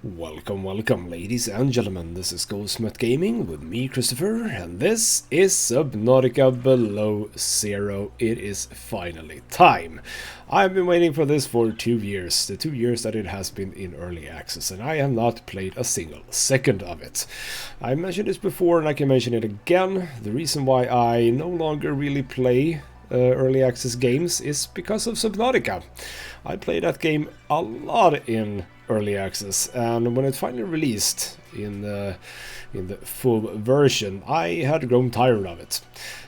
Welcome, ladies and gentlemen. This is Goldsmith Gaming with me, Christopher, and this is Subnautica Below Zero. It is finally time. I've been waiting for this for 2 years, the 2 years that it has been in early access, and I have not played a single second of it. I mentioned this before, and I can mention it again. The reason why I no longer really play early access games is because of Subnautica. I played that game a lot in early access, and when it finally released in the full version, I had grown tired of it.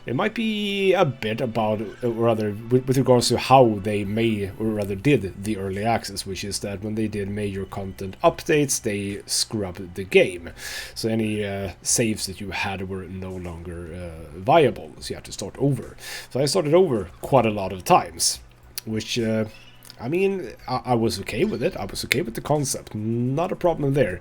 It might be a bit about, or rather, with regards to how they did the early access, which is that when they did major content updates, they scrubbed the game. So any saves that you had were no longer viable, so you had to start over. So I started over quite a lot of times, which I mean, I was okay with it. I was okay with the concept. Not a problem there.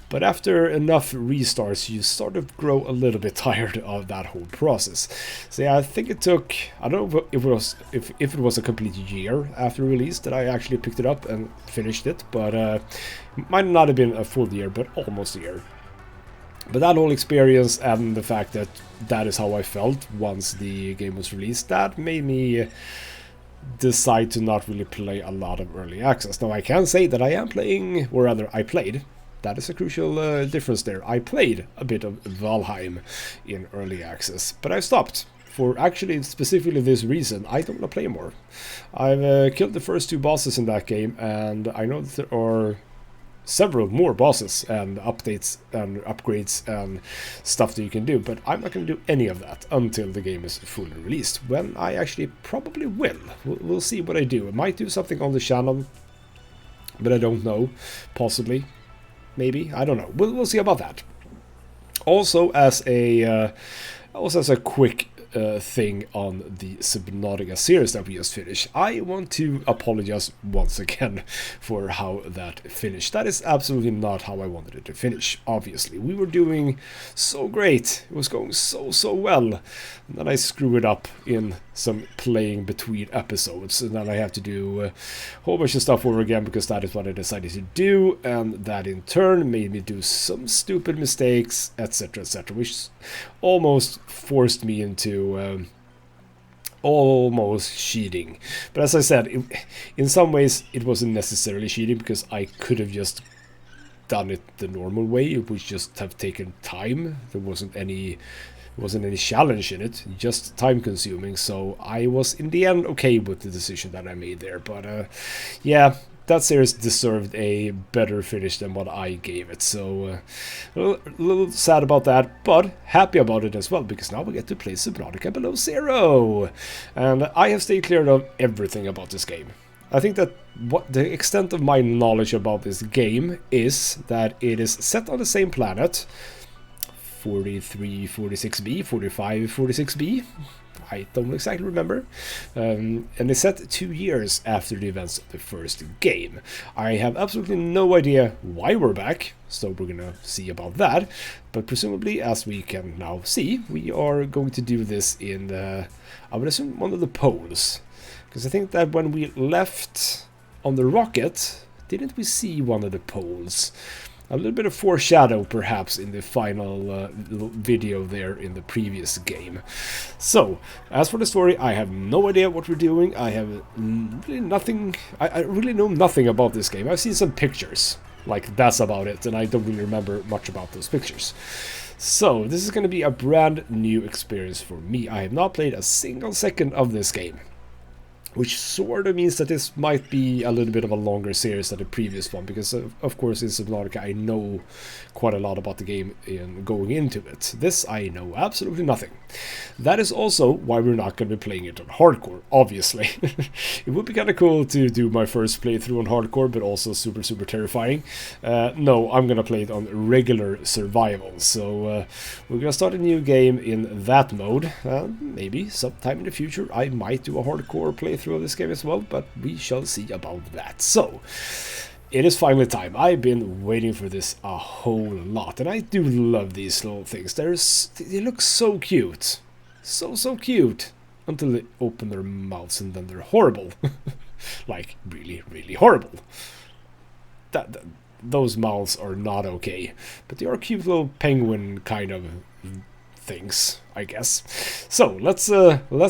But after enough restarts, you sort of grow a little bit tired of that whole process. So yeah, I think it took, I don't know if it was a complete year after release that I actually picked it up and finished it. But it might not have been a full year, but almost a year. But that whole experience and the fact that that is how I felt once the game was released, that made me decide to not really play a lot of early access. Now I can say that I am playing, or rather I played, that is a crucial difference there. I played a bit of Valheim in early access, but I stopped for actually specifically this reason. I don't want to play more. I've killed the first 2 bosses in that game, and I know that there are several more bosses and updates and upgrades and stuff that you can do, but I'm not going to do any of that until the game is fully released, when I actually probably will. We'll see what I do. I might do something on the channel, but I don't know. Possibly. Maybe. I don't know. We'll see about that. Also, as a quick thing on the Subnautica series that we just finished, I want to apologize once again for how that finished. That is absolutely not how I wanted it to finish, obviously. We were doing so great. It was going so well. And then I screw it up in some playing between episodes, and then I have to do a whole bunch of stuff over again because that is what I decided to do, and that in turn made me do some stupid mistakes, etc, which almost forced me into almost cheating. But as I said, in some ways it wasn't necessarily cheating, because I could have just done it the normal way. It would just have taken time. There wasn't any challenge in it, just time consuming. So I was in the end okay with the decision that I made there. But yeah, that series deserved a better finish than what I gave it. So a little sad about that, but happy about it as well, because now we get to play Subnautica Below Zero. And I have stayed clear of everything about this game. I think that what the extent of my knowledge about this game is that it is set on the same planet, 43, 46b, 45, 46b. I don't exactly remember. And it's set 2 years after the events of the first game. I have absolutely no idea why we're back, so we're gonna see about that. But presumably, as we can now see, we are going to do this in, I would assume, one of the poles. Because I think that when we left on the rocket, didn't we see one of the poles? A little bit of foreshadow, perhaps, in the final little video there in the previous game. So, as for the story, I have no idea what we're doing. I have really nothing. I really know nothing about this game. I've seen some pictures. Like, that's about it, and I don't really remember much about those pictures. So, this is going to be a brand new experience for me. I have not played a single second of this game, which sort of means that this might be a little bit of a longer series than the previous one, because of course in Subnautica I know quite a lot about the game in going into it. This I know absolutely nothing. That is also why we're not going to be playing it on hardcore, obviously. It would be kind of cool to do my first playthrough on hardcore, but also super terrifying. No, I'm going to play it on regular survival, so we're going to start a new game in that mode. Maybe sometime in the future I might do a hardcore playthrough of this game as well, but we shall see about that. So it is finally time. I've been waiting for this a whole lot, and I do love these little things. They look so cute, so cute, until they open their mouths and then they're horrible. Like really horrible. those mouths are not okay. But they are cute little penguin kind of things, I guess. So let's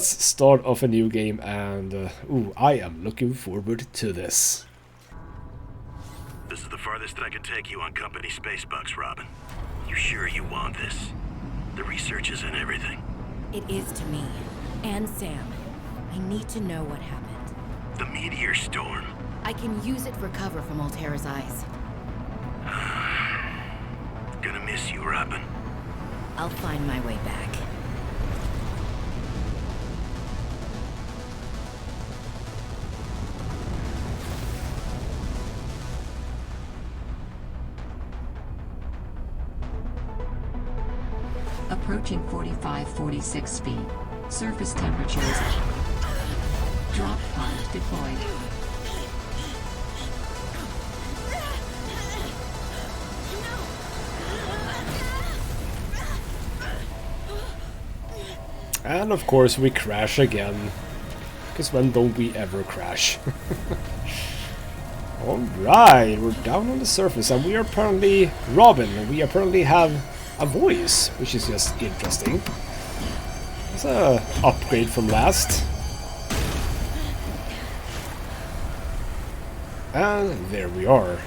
start off a new game, and ooh, I am looking forward to this. This is the farthest I can take you on company space bucks, Robin. You sure you want this? The research is in everything. It is to me. And Sam. I need to know what happened. The meteor storm. I can use it for cover from Altera's eyes. Gonna miss you, Robin. I'll find my way back. Approaching 45-46 speed. Surface temperatures. Drop pod deployed. And of course we crash again. Because when don't we ever crash? Alright, we're down on the surface, and we are apparently Robin, and we apparently have a voice, which is just interesting. It's a upgrade from last. And there we are.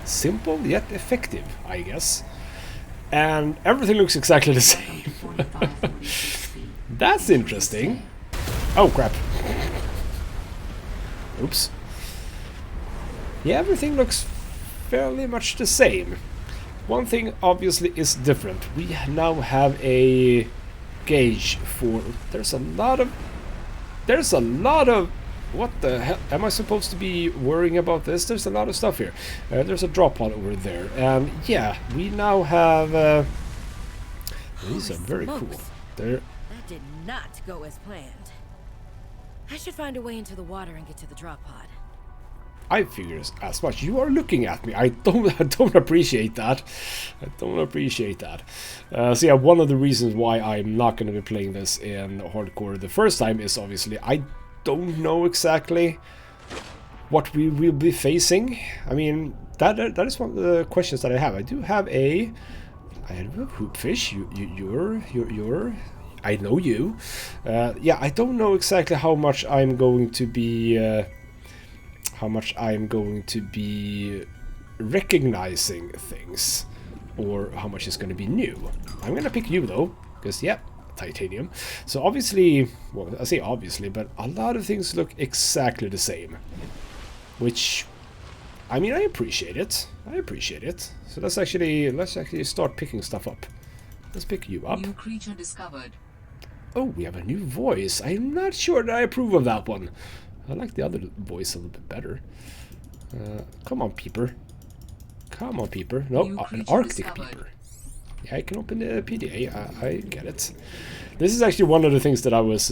Simple yet effective, I guess. And everything looks exactly the same. That's interesting. Oh crap. Oops. Yeah, everything looks fairly much the same. One thing obviously is different. We now have a gauge for... There's a lot of... What the hell? Am I supposed to be worrying about this? There's a lot of stuff here. There's a drop pod over there. And yeah, we now have... these are very cool. They're... That did not go as planned. I should find a way into the water and get to the drop pod. I figure as much. You are looking at me. I don't appreciate that. I don't appreciate that. So yeah, one of the reasons why I'm not going to be playing this in hardcore the first time is obviously I don't know exactly what we will be facing. I mean, that is one of the questions that I have. I have a hoopfish. You're. I know you. Yeah, I don't know exactly how much I'm going to be. Recognizing things, or how much is going to be new. I'm going to pick you though, because yeah, titanium. So obviously, well, I say obviously, but a lot of things look exactly the same, which, I mean, I appreciate it. So let's actually start picking stuff up. Let's pick you up. New creature discovered. Oh, we have a new voice. I'm not sure that I approve of that one. I like the other voice a little bit better. Come on, peeper. Come on, peeper. No, an Arctic peeper. Yeah, I can open the PDA. I get it. This is actually one of the things that I was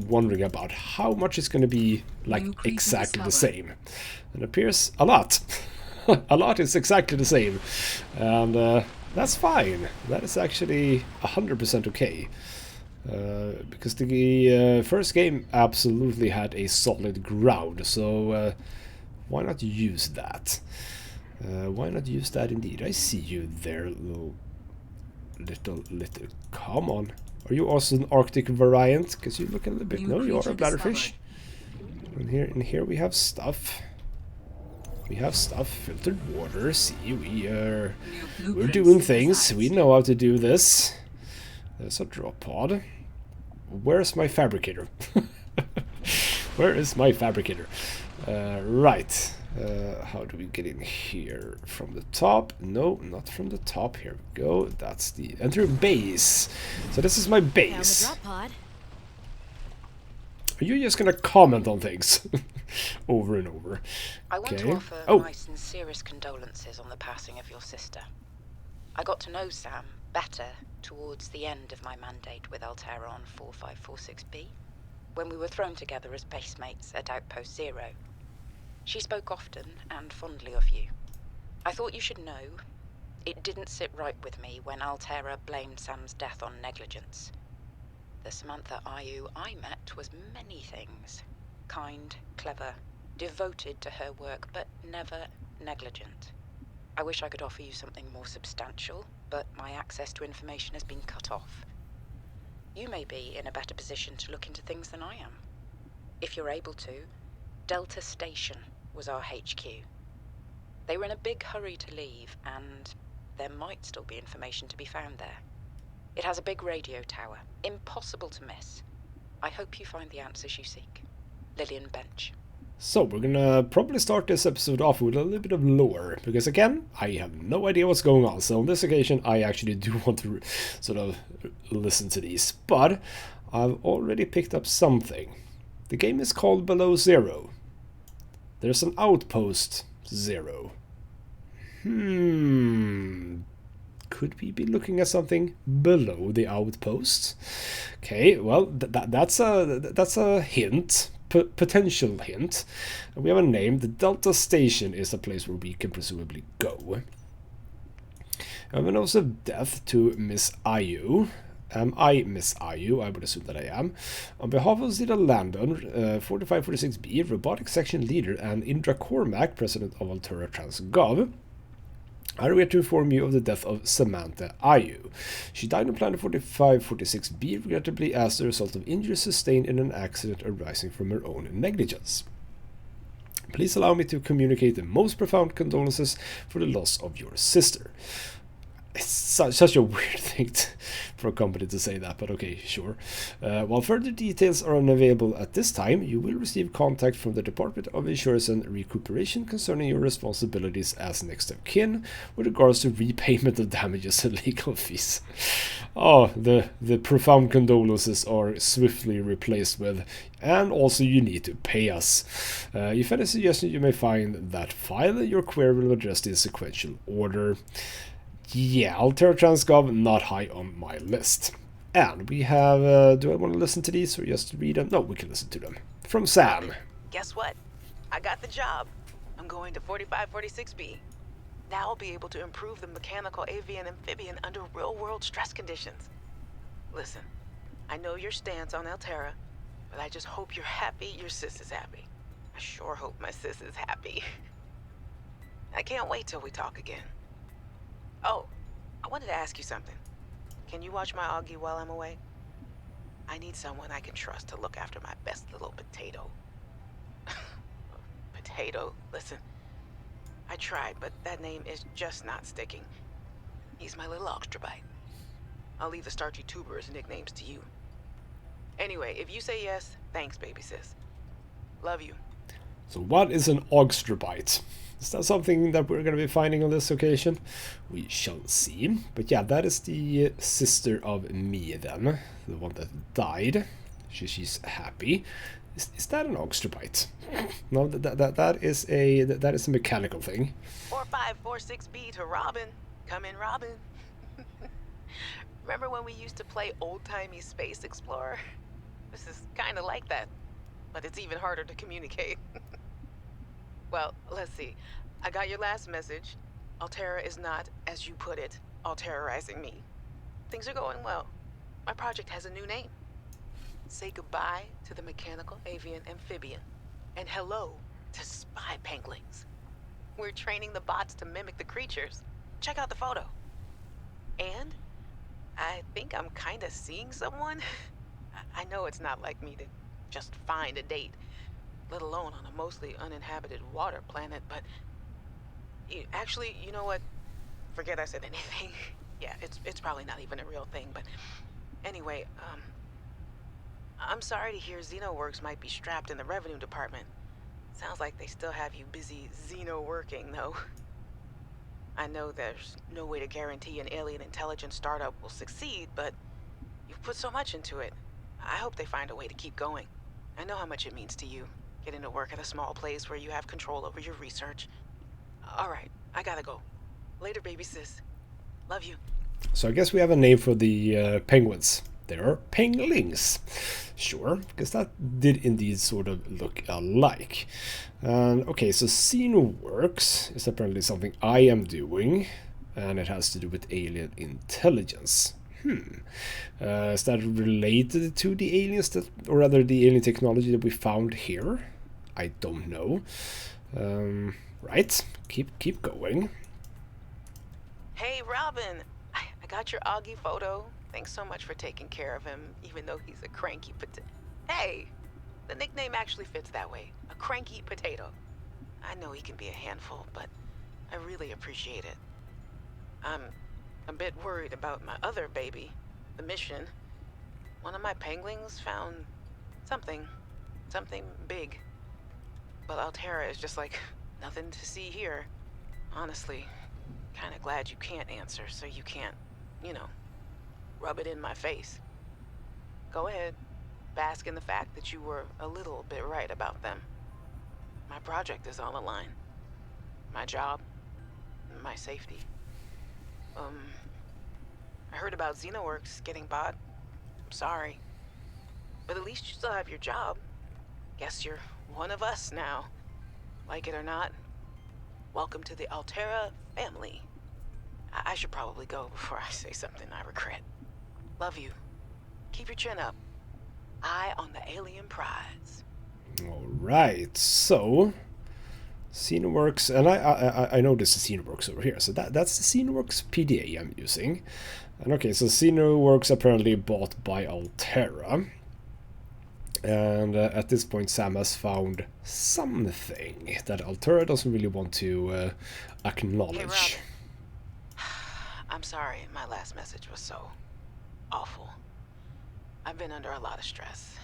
wondering about. How much is going to be like exactly the same? It appears a lot. A lot is exactly the same, and that's fine. That is actually 100% okay. Because the first game absolutely had a solid ground, so why not use that? Why not use that indeed? I see you there, little. Come on. Are you also an Arctic variant? Because you look a little bit. No, you are a bladderfish. In here we have stuff. Filtered water. See, we're doing things. We know how to do this. There's a drop pod. Where's my fabricator? Where is my fabricator? Right. How do we get in here? From the top? No, not from the top. Here we go. That's the enter base. So this is my base. Down the drop pod. Are you just gonna comment on things over and over? I want to offer my sincerest condolences on the passing of your sister. I got to know Sam better towards the end of my mandate with Altera on 4546B, when we were thrown together as basemates at Outpost Zero. She spoke often and fondly of you. I thought you should know, it didn't sit right with me when Altera blamed Sam's death on negligence. The Samantha Ayu I met was many things. Kind, clever, devoted to her work, but never negligent. I wish I could offer you something more substantial, but my access to information has been cut off. You may be in a better position to look into things than I am. If you're able to, Delta Station was our HQ. They were in a big hurry to leave, and there might still be information to be found there. It has a big radio tower, impossible to miss. I hope you find the answers you seek. Lillian Bench. So we're gonna probably start this episode off with a little bit of lore, because again, I have no idea what's going on. So on this occasion, I actually do want to sort of listen to these, but I've already picked up something. The game is called Below Zero. There's an outpost 0. Could we be looking at something below the outpost? Okay, well, that's a hint. Potential hint. We have a name. The Delta Station is a place where we can presumably go. I have a notice of death to Miss Ayu. Am I Miss Ayu? I would assume that I am. On behalf of Zeta Landon, 4546B, Robotic Section Leader, and Indra Cormac, President of Altera Transgov, I regret to inform you of the death of Samantha Ayu. She died on planet 4546B, regrettably as a result of injuries sustained in an accident arising from her own negligence. Please allow me to communicate the most profound condolences for the loss of your sister. It's such a weird thing for a company to say that, but okay, sure. While further details are unavailable at this time, you will receive contact from the Department of Insurance and Recuperation concerning your responsibilities as next of kin with regards to repayment of damages and legal fees. Oh, the profound condolences are swiftly replaced with, and also you need to pay us. If any suggestions, you may find that file. Your query will address in sequential order. Yeah, Altera Transgov, not high on my list. And we have, do I want to listen to these or just read them? No, we can listen to them. From Sam. Guess what? I got the job. I'm going to 4546B. Now I'll be able to improve the mechanical avian amphibian under real-world stress conditions. Listen, I know your stance on Altera, but I just hope you're happy your sis is happy. I sure hope my sis is happy. I can't wait till we talk again. Oh, I wanted to ask you something. Can you watch my Augie while I'm away? I need someone I can trust to look after my best little potato. Potato, listen. I tried, but that name is just not sticking. He's my little Oxtrabite. I'll leave the starchy tubers nicknames to you. Anyway, if you say yes, thanks, baby sis. Love you. So what is an Oxtrabite? Is that something that we're going to be finding on this occasion? We shall see. But yeah, that is the sister of me then. The one that died. She's happy. Is that an Oxtrabite? No, that is a mechanical thing. 4546B to Robin. Come in, Robin. Remember when we used to play old-timey Space Explorer? This is kind of like that, but it's even harder to communicate. Well, let's see. I got your last message. Altera is not, as you put it, Alterizing me. Things are going well. My project has a new name. Say goodbye to the mechanical avian amphibian, and hello to spy penguins. We're training the bots to mimic the creatures. Check out the photo. And I think I'm kind of seeing someone. I know it's not like me to just find a date, let alone on a mostly uninhabited water planet, but actually, you know what? Forget I said anything. Yeah, it's probably not even a real thing, but anyway, I'm sorry to hear XenoWorks might be strapped in the revenue department. Sounds like they still have you busy Xeno working, though. I know there's no way to guarantee an alien intelligence startup will succeed, but you've put so much into it. I hope they find a way to keep going. I know how much it means to you, getting to work at a small place where you have control over your research. All right, I gotta go. Later, baby sis. Love you. So I guess we have a name for the penguins. They are penglings. Sure, because that did indeed sort of look alike. Okay, so XenoWorks is apparently something I am doing, and it has to do with alien intelligence. Is that related to the aliens that, or rather the alien technology that we found here? I don't know. Right, keep going. Hey, Robin. I got your Augie photo. Thanks so much for taking care of him, even though he's a cranky potato. Hey, the nickname actually fits that way. A cranky potato. I know he can be a handful, but I really appreciate it. I'm a bit worried about my other baby, the mission. One of my penguins found something big. But Altera is just like nothing to see here. Honestly, kinda glad you can't answer, so you can't, you know, rub it in my face. Go ahead, bask in the fact that you were a little bit right about them. My project is on the line. My job, my safety. I heard about Xenoworks getting bought. I'm sorry. But at least you still have your job. Guess you're one of us now. Like it or not, welcome to the Altera family. I should probably go before I say something I regret. Love you. Keep your chin up. Eye on the alien prize. Alright, so Xenoworks, and I know this is Xenoworks over here, so that's the Xenoworks PDA I'm using. And okay, so Xenoworks apparently bought by Altera. And at this point Sam has found something that Altera doesn't really want to acknowledge. Hey, I'm sorry my last message was so awful. I've been under a lot of stress.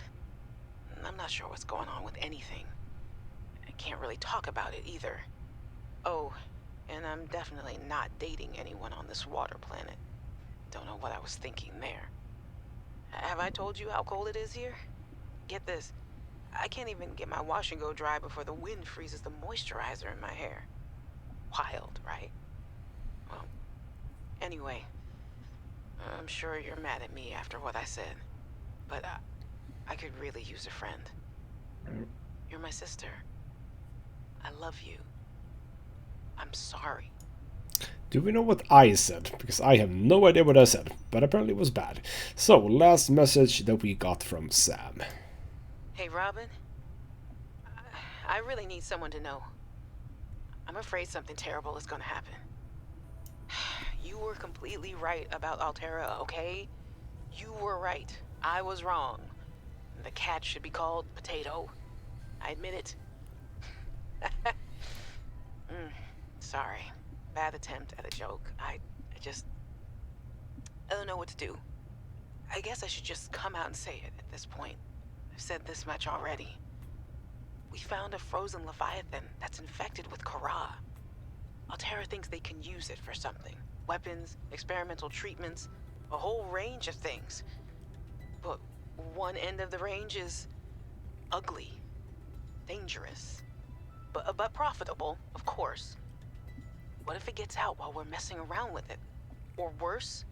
I'm not sure what's going on with anything. I can't really talk about it either. Oh, and I'm definitely not dating anyone on this water planet. Don't know what I was thinking there. Have I told you how cold it is here? Get this, I can't even get my wash and go dry before the wind freezes the moisturizer in my hair. Wild, right? Well, anyway, I'm sure you're mad at me after what I said, but I could really use a friend. You're my sister. I love you. I'm sorry. Do we know what I said? Because I have no idea what I said, but apparently it was bad. So, last message that we got from Sam. Hey, Robin. I really need someone to know. I'm afraid something terrible is gonna happen. You were completely right about Altera, okay? You were right. I was wrong. The cat should be called Potato. I admit it. Sorry. Bad attempt at a joke. I don't know what to do. I guess I should just come out and say it at this point. I've said this much already. We found a frozen Leviathan that's infected with Kara. Altera thinks they can use it for something. Weapons, experimental treatments, a whole range of things. But one end of the range is ugly, dangerous, but profitable, of course. What if it gets out while we're messing around with it? Or worse,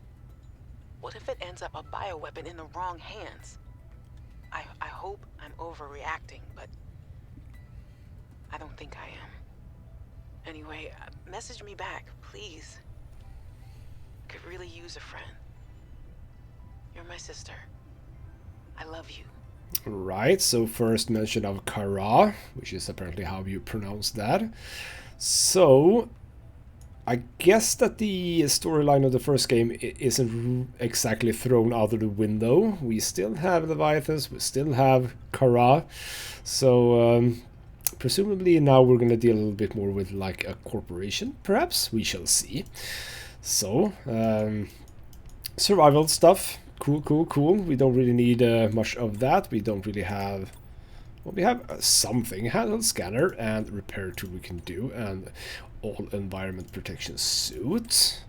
what if it ends up a bioweapon in the wrong hands? I hope I'm overreacting, but I don't think I am. Anyway, message me back, please. Could really use a friend. You're my sister. I love you. Right, so first mention of Kara, which is apparently how you pronounce that. So, I guess that the storyline of the first game isn't exactly thrown out of the window. We still have Leviathans, we still have Kara. So, presumably now we're going to deal a little bit more with like a corporation, perhaps? We shall see. So, survival stuff. Cool. We don't really need much of that. We don't really have... Well, we have something. Handheld scanner and repair tool we can do. And all environment protection suit.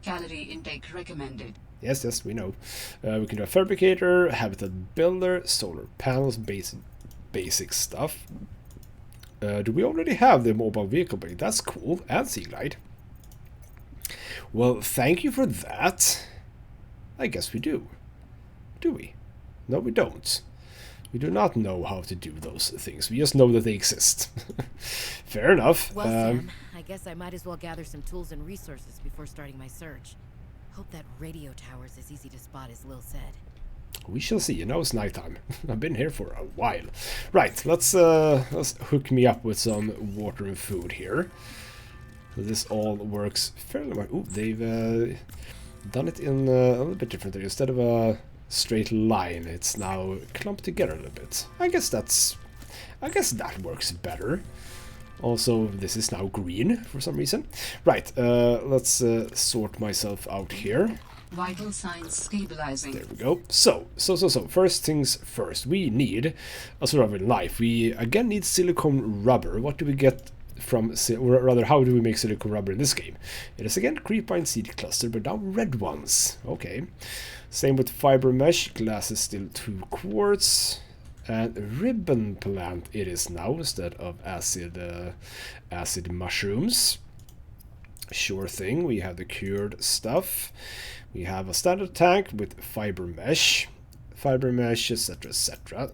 Calorie intake recommended. Yes, we know. We can do a fabricator, habitat builder, solar panels, basic stuff. Do we already have the mobile vehicle bay? That's cool. And sea glide. Well, thank you for that. I guess we do. Do we? No, we don't. We do not know how to do those things. We just know that they exist. Fair enough. Well, Sam, I guess I might as well gather some tools and resources before starting my search. Hope that radio tower's as easy to spot as Lil said. We shall see. Now it's nighttime. I've been here for a while. Right, let's hook me up with some water and food here. This all works fairly well. Ooh, they've done it in a little bit differently. Instead of a straight line, it's now clumped together a little bit. I guess that works better. Also, this is now green for some reason. Right, let's sort myself out here. Vital signs stabilizing. There we go. So, first things first. We need a survival knife. We again need silicone rubber. What do we get from, or rather, how do we make silicone rubber in this game? It is again creepvine seed cluster, but now red ones. Okay. Same with fiber mesh. Glass is still 2 quartz. And ribbon plant it is now instead of acid mushrooms. Sure thing. We have the cured stuff. We have a standard tank with fiber mesh, etc., etc.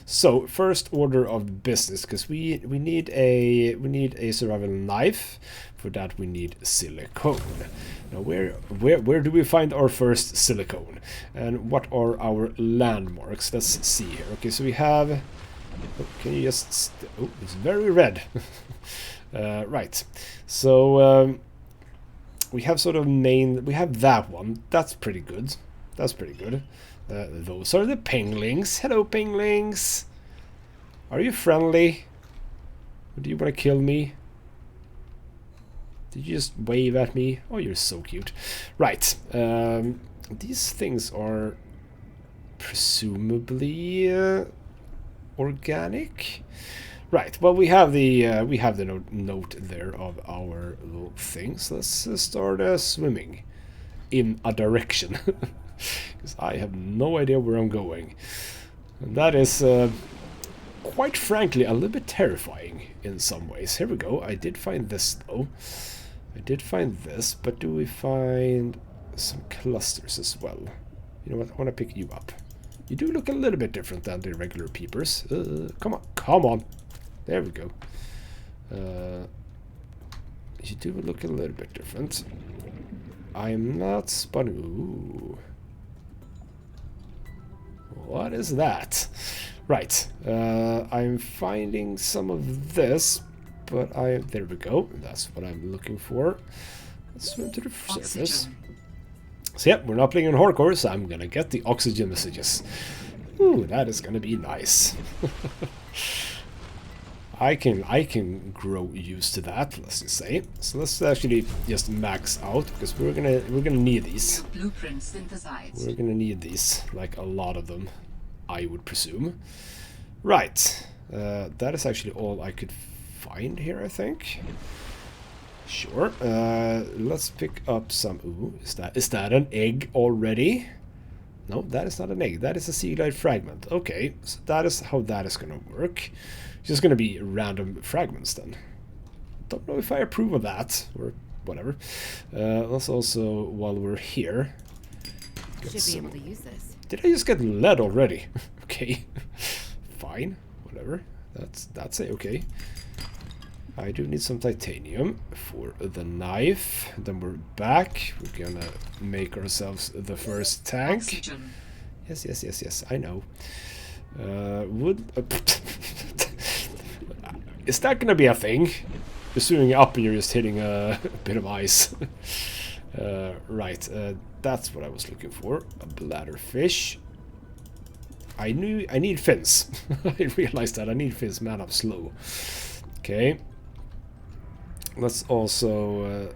So first order of business, because we need a survival knife. For that we need silicone. Now where do we find our first silicone? And what are our landmarks? Let's see here. Okay, so we have. Oh, can you just? Oh, it's very red. Right. So we have sort of main. We have that one. That's pretty good. That's pretty good. Those are the penglings. Hello, penglings. Are you friendly? Or do you want to kill me? Did you just wave at me? Oh, you're so cute. Right. These things are presumably organic. Right. Well, we have the note there of our little things. Let's start swimming in a direction, because I have no idea where I'm going, and that is quite frankly a little bit terrifying in some ways. Here we go. I did find this though. I did find this, but do we find some clusters as well? You know what? I want to pick you up. You do look a little bit different than the regular peepers. Come on, come on. There we go. You do look a little bit different. I'm not spotting. Ooh. What is that? Right. I'm finding some of this. But there we go. That's what I'm looking for. Let's swim to the surface. So yeah, we're not playing on hardcore, so I'm gonna get the oxygen messages. Ooh, that is gonna be nice. I can grow used to that, let's just say. So let's actually just max out, because we're gonna need these. Blueprint synthesized. We're gonna need these, like a lot of them, I would presume. Right. That is actually all I could find here, I think. Sure. Let's pick up some. Ooh, is that an egg already? No, that is not an egg. That is a sea glide fragment. Okay, so that is how that is gonna work. It's just gonna be random fragments then. Don't know if I approve of that or whatever. Let's also, while we're here, Should be able to use this. Did I just get lead already? Okay, fine, whatever. That's okay. I do need some titanium for the knife. Then we're back. We're gonna make ourselves the first tank. Oxygen. Yes. I know. Wood. Is that gonna be a thing? You're swimming up and you're just hitting a bit of ice. Right. That's what I was looking for. A bladderfish. I need fins. I realized that I need fins. Man, I'm slow. Okay. Let's also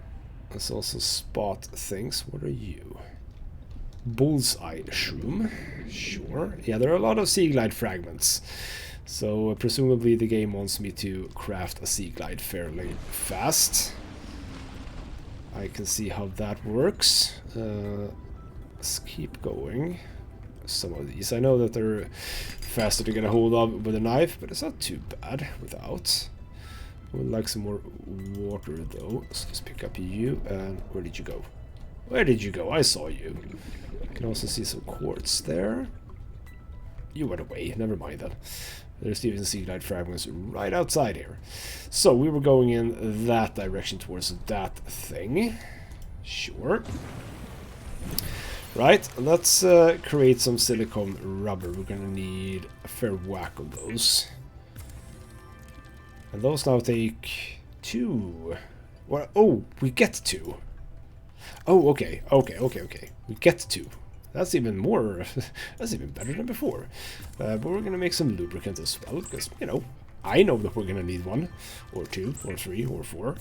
spot things. What are you? Bullseye shroom. Sure. Yeah, there are a lot of sea glide fragments. So presumably the game wants me to craft a sea glide fairly fast. I can see how that works. Let's keep going. Some of these. I know that they're faster to get a hold of with a knife, but it's not too bad without. I would like some more water though. Let's just pick up you. And where did you go? Where did you go? I saw you. I can also see some quartz there. You went away. Never mind that. There's even sea glide fragments right outside here. So we were going in that direction towards that thing. Sure. Right, let's create some silicone rubber. We're gonna need a fair whack of those. And those now take 2. Well, oh, we get 2. Oh, okay. We get 2. That's even more, that's even better than before. But we're gonna make some lubricant as well, because, you know, I know that we're gonna need 1, or 2, or 3, or 4.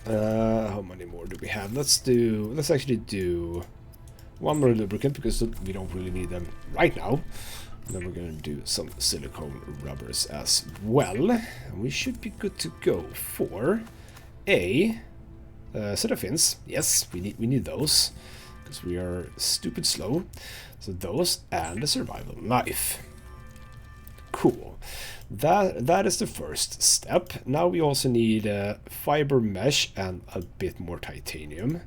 How many more do we have? Let's actually do 1 more lubricant, because we don't really need them right now. And then we're gonna do some silicone rubbers as well. And we should be good to go for a set of fins. Yes, we need those, because we are stupid slow. So those and a survival knife. Cool. That is the first step. Now we also need fiber mesh and a bit more titanium.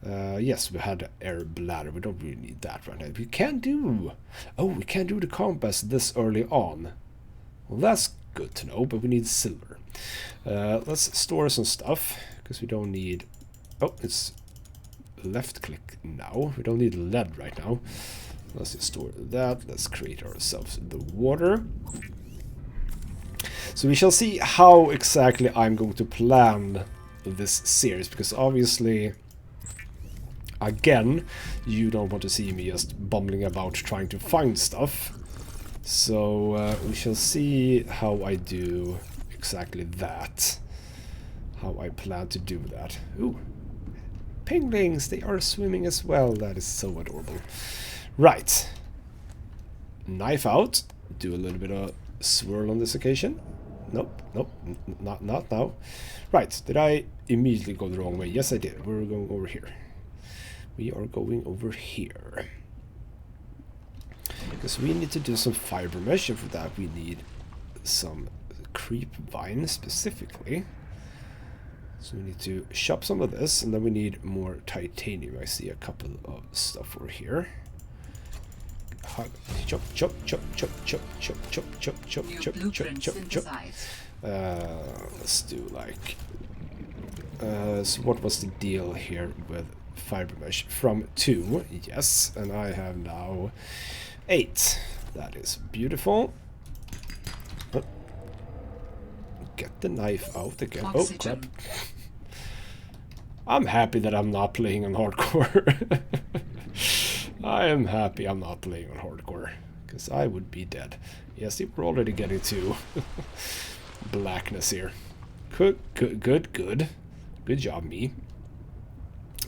Yes, we had air bladder. We don't really need that right now. We can do the compass this early on. Well, that's good to know, but we need silver. Let's store some stuff, because we don't need... Oh, it's left click now. We don't need lead right now. Let's just store that. Let's create ourselves the water. So we shall see how exactly I'm going to plan this series, because obviously, again, you don't want to see me just bumbling about trying to find stuff. So we shall see how I do exactly that. How I plan to do that. Ooh, penguins, they are swimming as well. That is so adorable. Right. Knife out. Do a little bit of swirl on this occasion. Nope, not now. Right, did I immediately go the wrong way? Yes, I did. We're going over here. We are going over here. Because we need to do some fiber mesh, and for that we need some creep vine specifically. So we need to chop some of this, and then we need more titanium. I see a couple of stuff over here. Chop. Let's do like... so what was the deal here with fiber mesh? From 2, yes, and I have now 8. That is beautiful. Oh. Get the knife out again. Oxygen. Oh, crap. I'm happy that I'm not playing on hardcore. I am happy I'm not playing on hardcore, because I would be dead. Yes, we're already getting to blackness here. Good. Good job, me.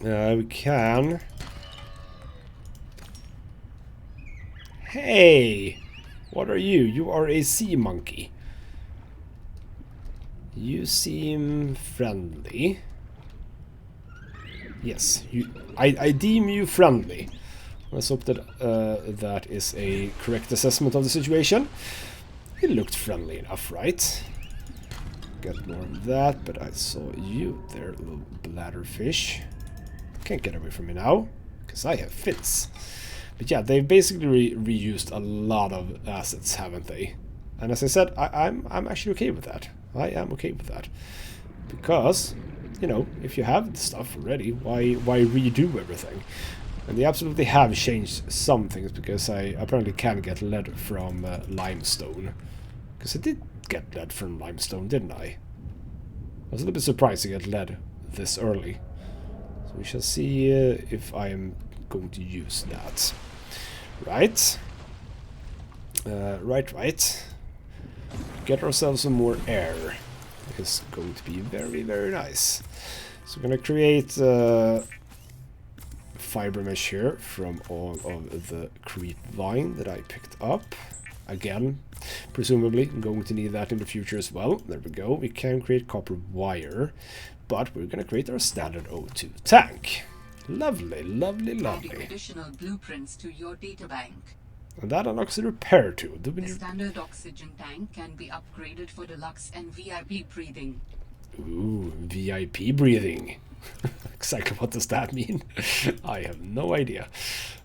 We can... Hey! What are you? You are a sea monkey. You seem friendly. Yes, I deem you friendly. Let's hope that that is a correct assessment of the situation. It looked friendly enough, right? Get more of that, but I saw you there, little bladderfish. Can't get away from me now, because I have fins. But yeah, they've basically reused a lot of assets, haven't they? And as I said, I'm actually okay with that. I am okay with that. Because, you know, if you have the stuff already, why redo everything? And they absolutely have changed some things, because I apparently can get lead from limestone. Because I did get lead from limestone, didn't I? I was a little bit surprised to get lead this early. So we shall see if I am going to use that. Right. Right. Get ourselves some more air. It's going to be very, very nice. So we're going to create... fiber mesh here from all of the creep vine that I picked up. Again, presumably I'm going to need that in the future as well. There we go. We can create copper wire, but we're going to create our standard O2 tank. Lovely. Adding additional blueprints to your databank. And that unlocks the repair tool. The standard oxygen tank can be upgraded for deluxe and VIP breathing. Ooh, VIP breathing. Exactly what does that mean? I have no idea.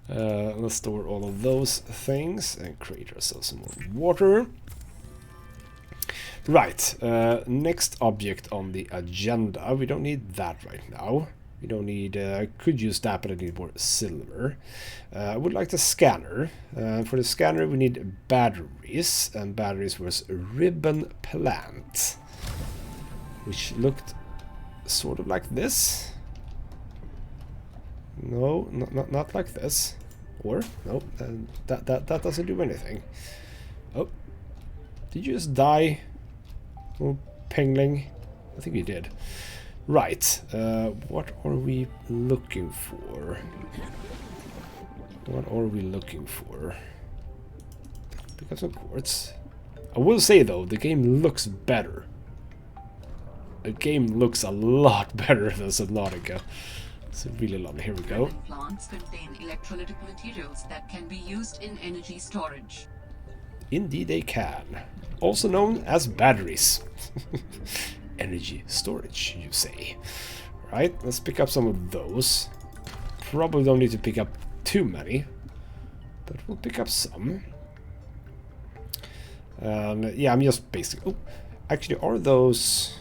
Let's store all of those things and create ourselves some more water. Right, next object on the agenda. We don't need that right now. We don't need... I could use that, but I need more silver. I would like the scanner. For the scanner, we need batteries. And batteries was a ribbon plant. Which looked sort of like this. No, not like this. Or, no, that doesn't do anything. Oh. Did you just die? Oh, Pengling? I think you did. Right, what are we looking for? What are we looking for? Pick up some quartz. I will say though, the game looks better. The game looks a lot better than Subnautica. It's really lovely. Here we go. Plants contain electrolytic materials that can be used in energy storage. Indeed they can. Also known as batteries. Energy storage, you say. Right, let's pick up some of those. Probably don't need to pick up too many, but we'll pick up some. Yeah, I'm just basically... Oh, actually, are those...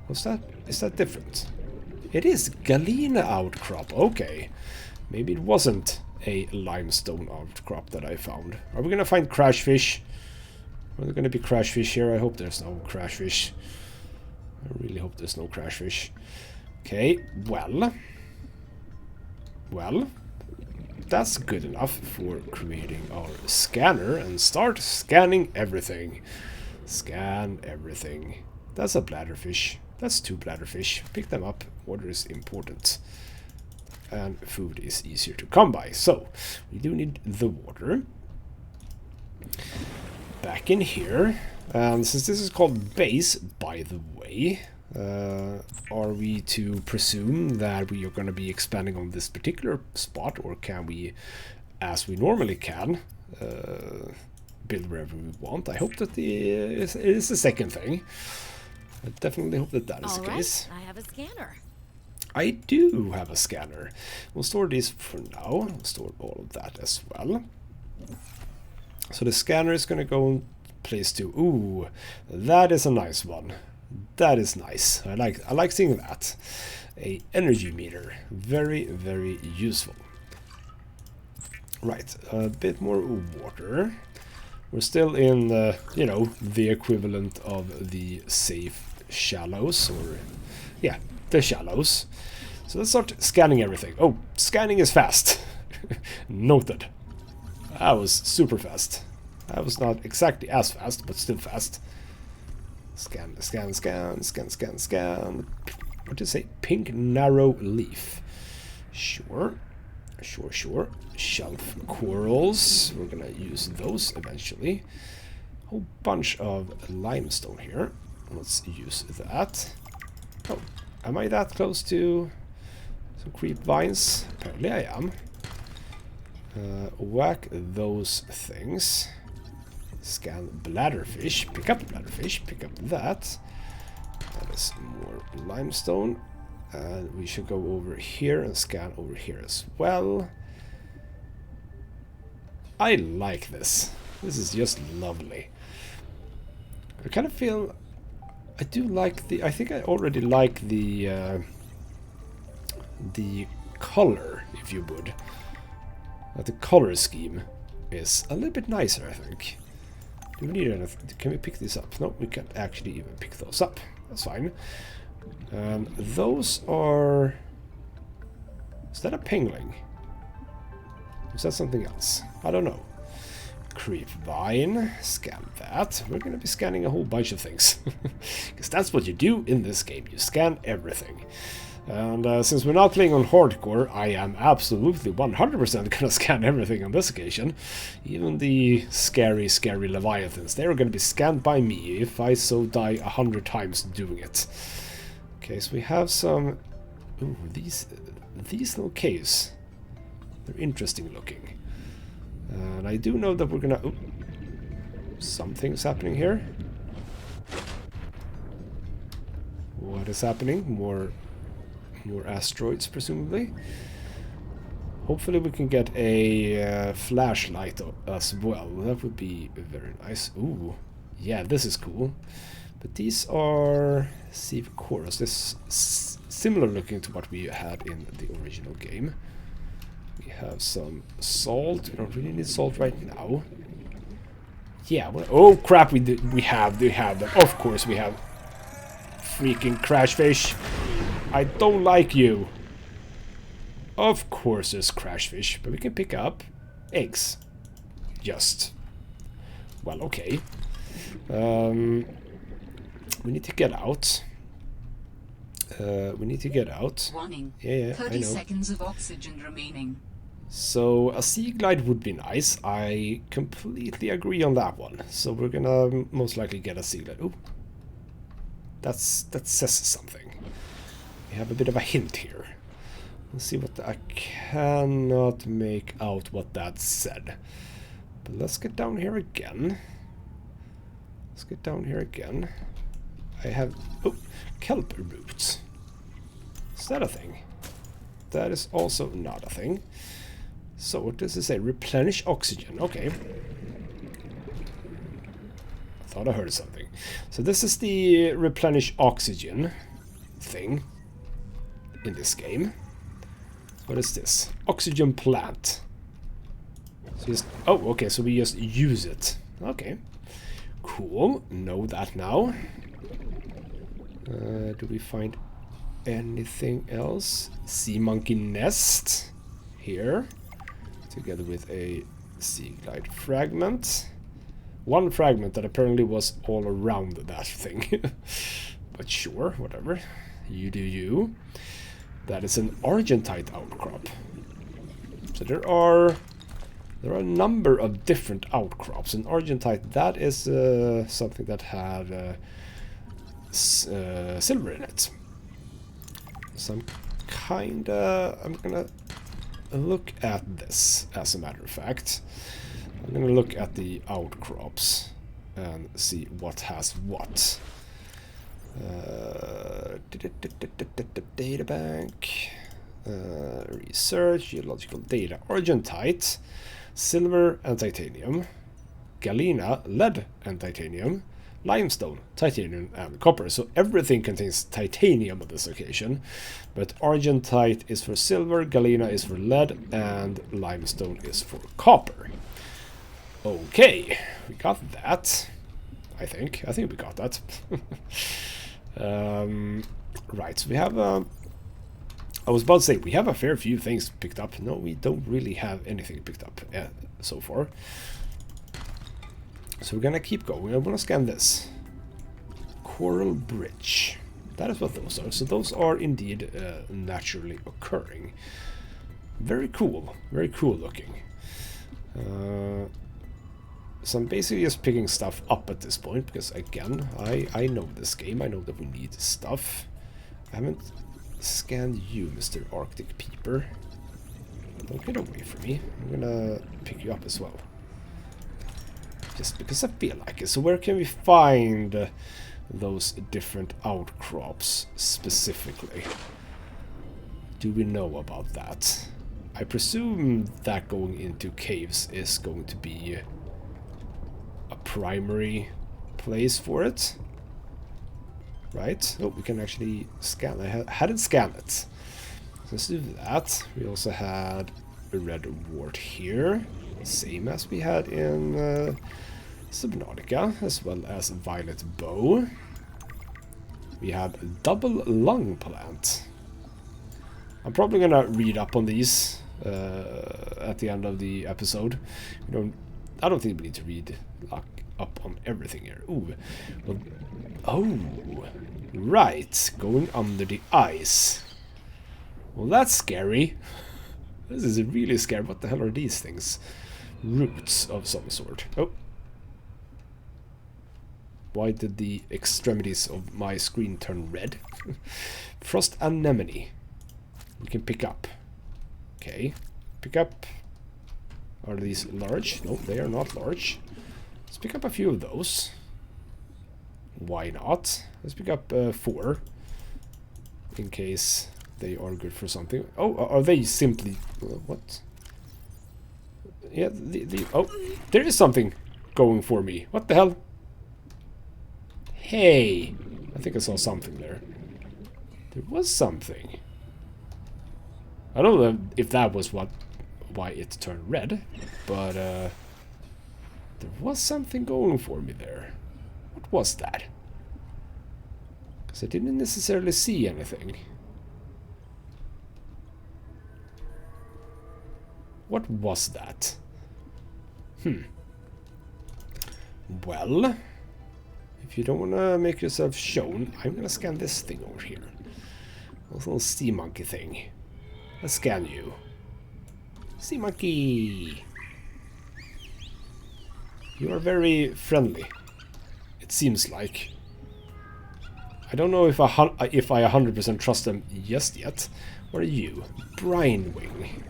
What's that? Is that different? It is Galena outcrop. Okay. Maybe it wasn't a limestone outcrop that I found. Are we gonna find crash fish? Are there gonna be crash fish here? I hope there's no crash fish. I really hope there's no crash fish. Okay, well, that's good enough for creating our scanner and start scanning everything. Scan everything. That's a bladderfish. That's 2 bladderfish. Pick them up. Water is important. And food is easier to come by. So, we do need the water. Back in here. And since this is called base, by the way, are we to presume that we are going to be expanding on this particular spot, or can we, as we normally can, build wherever we want? I hope that it is the second thing. I definitely hope that that is the case. I have a scanner. I do have a scanner. We'll store these for now. We'll store all of that as well. So the scanner is going to go in place 2. Ooh, that is a nice one. That is nice. I like seeing that. A energy meter. Very, very useful. Right, a bit more water. We're still in, you know, the equivalent of the safe shallows, or yeah, the shallows. So let's start scanning everything. Oh, scanning is fast. Noted. That was super fast. That was not exactly as fast, but still fast. Scan, scan, scan, scan, scan, scan. What did it say? Pink narrow leaf. Sure. Sure, sure. Shelf corals. We're gonna use those eventually. Whole bunch of limestone here. Let's use that. Oh, am I that close to some creep vines? Apparently I am. Whack those things. Scan bladderfish. Pick up bladderfish. Pick up that. That is more limestone. And we should go over here and scan over here as well. I like this. This is just lovely. I kind of feel... I do like the... I think I already like the color, if you would. The color scheme is a little bit nicer, I think. Do we need anything? Can we pick these up? No, we can't actually even pick those up. That's fine. Those are... Is that a pingling? Is that something else? I don't know. Creep vine. Scan that. We're going to be scanning a whole bunch of things. Because that's what you do in this game. You scan everything. And since we're not playing on hardcore, I am absolutely 100% going to scan everything on this occasion. Even the scary, scary leviathans. They're going to be scanned by me if I so die 100 times doing it. Okay, so we have some... Ooh, these little caves. They're interesting looking. And I do know that we're gonna... Ooh, something's happening here. What is happening? More asteroids, presumably. Hopefully we can get a flashlight as well. That would be very nice. Ooh, yeah, this is cool. But these are... Sieve corals. This similar looking to what we had in the original game. We have some salt. We don't really need salt right now. Yeah, well, oh crap, we have them. Of course we have. Freaking crash fish. I don't like you. Of course there's crash fish, but we can pick up eggs. Just. Well, okay. We need to get out. We need to get out. Warning. Yeah, 30 I know. seconds of oxygen remaining. So a sea glide would be nice. I completely agree on that one. So we're gonna most likely get a sea glide. Ooh. That says something. We have a bit of a hint here. Let's see what I cannot make out what that said. But let's get down here again. Let's get down here again. I have kelp roots. Is that a thing? That is also not a thing. So what does it say? Replenish oxygen. Okay. I thought I heard something. So this is the replenish oxygen thing in this game. What is this? Oxygen plant. So just, oh, okay, so we just use it. Okay. Cool. Know that now. Do we find anything else? Sea monkey nest here, together with a sea glide fragment. One fragment that apparently was all around that thing. But sure, whatever. You do you. That is an argentite outcrop. So there are a number of different outcrops. And argentite, that is something that had silver in it. So I'm gonna look at this, as a matter of fact. I'm gonna look at the outcrops and see what has what. Data bank, research, geological data, argentite, silver and titanium, galena, lead and titanium, limestone, titanium and copper. So everything contains titanium on this occasion, but argentite is for silver, galena is for lead, and limestone is for copper. Okay, we got that. I think we got that. Right, so we have I was about to say we have a fair few things picked up. No, we don't really have anything picked up so far. So we're gonna keep going. I want to scan this. Coral bridge. That is what those are. So those are indeed naturally occurring. Very cool looking. So I'm basically just picking stuff up at this point, because again, I know this game, I know that we need stuff. I haven't scanned you, Mr. Arctic Peeper. Don't get away from me. I'm gonna pick you up as well. Just because I feel like it. So where can we find those different outcrops specifically? Do we know about that? I presume that going into caves is going to be a primary place for it, right? Oh, we can actually scan. I hadn't scanned it. So let's do that. We also had a red wart here, same as we had in Subnautica, as well as violet bow. We have a double lung plant. I'm probably gonna read up on these at the end of the episode. I don't think we need to read up on everything here. Ooh. Well, oh, right. Going under the ice. Well, that's scary. This is really scary. What the hell are these things? Roots of some sort. Oh. Why did the extremities of my screen turn red? Frost anemone. We can pick up. Okay. Pick up. Are these large? No, they are not large. Let's pick up a few of those. Why not? Let's pick up 4. In case they are good for something. Oh, are they simply... what? Yeah, oh, there is something going for me. What the hell? Hey! I think I saw something there. There was something. I don't know if that was why it turned red, but there was something going for me there. What was that? Because I didn't necessarily see anything. What was that? Well, if you don't want to make yourself shown, I'm going to scan this thing over here. This little sea monkey thing. Let's scan you. Sea monkey! You are very friendly. It seems like. I don't know if I 100% trust them just yet. What are you? Brine wing.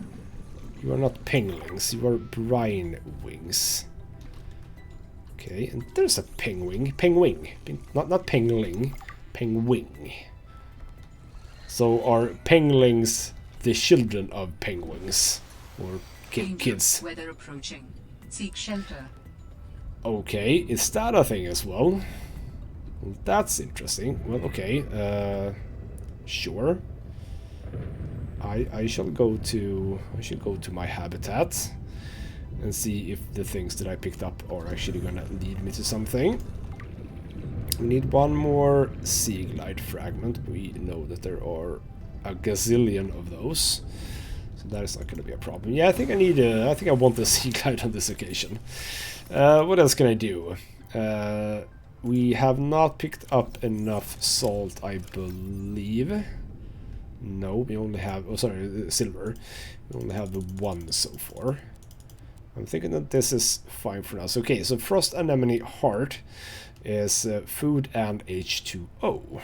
You are not penguins, you are brine wings. Okay, and there's a penguin. Penguin. Not pengling. Penguin. So are penguins the children of penguins? Or kids? Weather approaching. Seek shelter. Okay, is that a thing as well? Well, that's interesting. Well, okay. Sure. I shall go to my habitat and see if the things that I picked up are actually gonna lead me to something. We need one more sea glide fragment. We know that there are a gazillion of those, so that is not gonna be a problem. Yeah, I think I want the sea glide on this occasion. What else can I do? We have not picked up enough salt, I believe. No, we only have... Oh, sorry, silver. We only have the one so far. I'm thinking that this is fine for us. Okay, so frost anemone heart is food and H2O.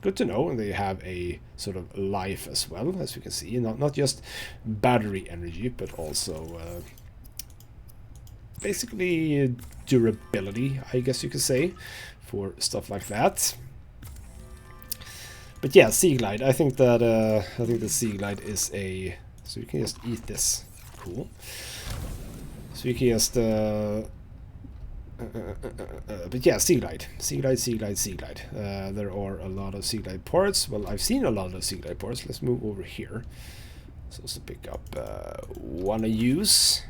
Good to know, and they have a sort of life as well, as you can see. Not just battery energy, but also basically durability, I guess you could say, for stuff like that. But yeah, sea glide. I think the sea glide is a... So you can just eat this. Cool. So you can just... but yeah, sea glide. Sea glide, sea glide, sea glide. There are a lot of sea glide parts. Well, I've seen a lot of sea glide parts. Let's move over here. So let's pick up one to use.